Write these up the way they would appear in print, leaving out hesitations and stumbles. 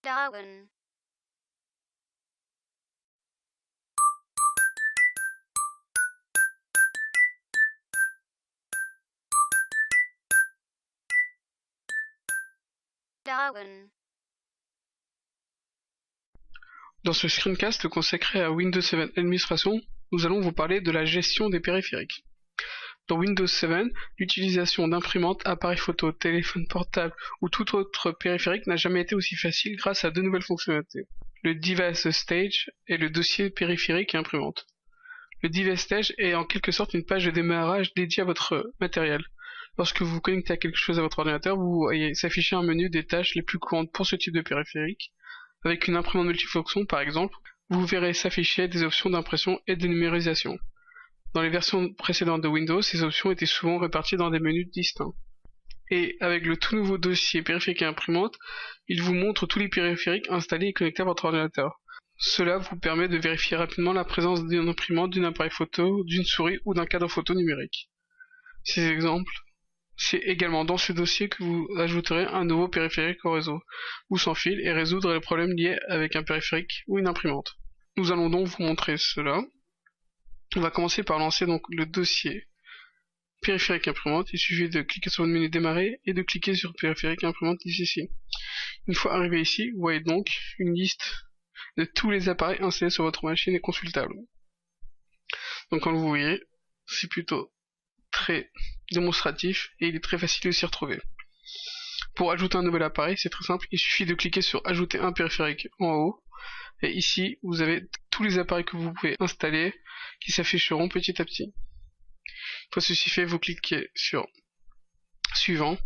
Darwin. Darwin. Dans ce screencast consacré à Windows 7 Administration, nous allons vous parler de la gestion des périphériques. Dans Windows 7, l'utilisation d'imprimantes, appareils photo, téléphone portable ou tout autre périphérique n'a jamais été aussi facile grâce à deux nouvelles fonctionnalités. Le Device Stage et le dossier périphérique et imprimante. Le Device Stage est en quelque sorte une page de démarrage dédiée à votre matériel. Lorsque vous vous connectez à quelque chose à votre ordinateur, vous voyez s'afficher un menu des tâches les plus courantes pour ce type de périphérique. Avec une imprimante multifonction par exemple, vous verrez s'afficher des options d'impression et de numérisation. Dans les versions précédentes de Windows, ces options étaient souvent réparties dans des menus distincts. Et avec le tout nouveau dossier périphérique et imprimante, il vous montre tous les périphériques installés et connectés à votre ordinateur. Cela vous permet de vérifier rapidement la présence d'une imprimante, d'un appareil photo, d'une souris ou d'un cadre photo numérique. Ces exemples, c'est également dans ce dossier que vous ajouterez un nouveau périphérique au réseau, ou sans fil, et résoudre les problèmes liés avec un périphérique ou une imprimante. Nous allons donc vous montrer cela. On va commencer par lancer donc le dossier périphérique imprimante. Il suffit de cliquer sur le menu démarrer et de cliquer sur périphérique imprimante ici. Une fois arrivé ici, vous voyez donc une liste de tous les appareils installés sur votre machine et consultables. Donc comme vous voyez, c'est plutôt très démonstratif et il est très facile de s'y retrouver. Pour ajouter un nouvel appareil, c'est très simple, il suffit de cliquer sur ajouter un périphérique en haut. Et ici, vous avez tous les appareils que vous pouvez installer qui s'afficheront petit à petit. Une fois ceci fait, vous cliquez sur suivant,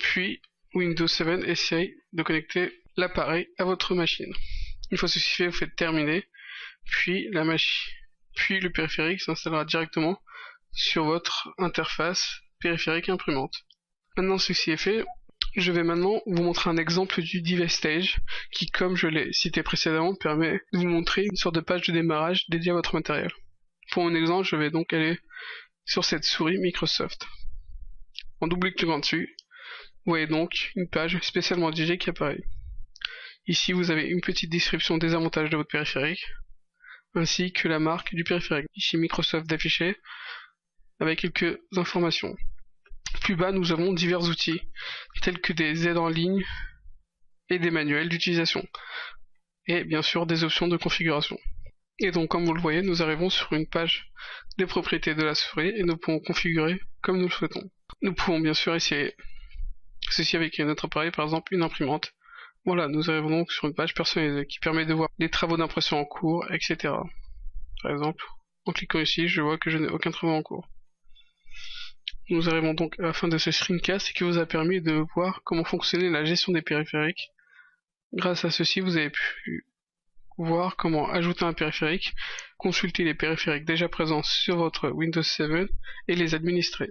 puis Windows 7 essaye de connecter l'appareil à votre machine. Une fois ceci fait, vous faites terminer, puis le périphérique s'installera directement sur votre interface périphérique imprimante. Maintenant ceci est fait, je vais maintenant vous montrer un exemple du Device Stage qui, comme je l'ai cité précédemment, permet de vous montrer une sorte de page de démarrage dédiée à votre matériel. Pour mon exemple, je vais donc aller sur cette souris Microsoft. En double-cliquant dessus, vous voyez donc une page spécialement dédiée qui apparaît. Ici, vous avez une petite description des avantages de votre périphérique, ainsi que la marque du périphérique. Ici, Microsoft d'afficher, avec quelques informations. Plus bas, nous avons divers outils, tels que des aides en ligne et des manuels d'utilisation, et bien sûr des options de configuration. Et donc, comme vous le voyez, nous arrivons sur une page des propriétés de la souris et nous pouvons configurer comme nous le souhaitons. Nous pouvons bien sûr essayer ceci avec notre appareil, par exemple une imprimante. Voilà, nous arrivons donc sur une page personnalisée qui permet de voir les travaux d'impression en cours, etc. Par exemple, en cliquant ici, je vois que je n'ai aucun travail en cours. Nous arrivons donc à la fin de ce screencast qui vous a permis de voir comment fonctionnait la gestion des périphériques. Grâce à ceci, vous avez pu voir comment ajouter un périphérique, consulter les périphériques déjà présents sur votre Windows 7 et les administrer.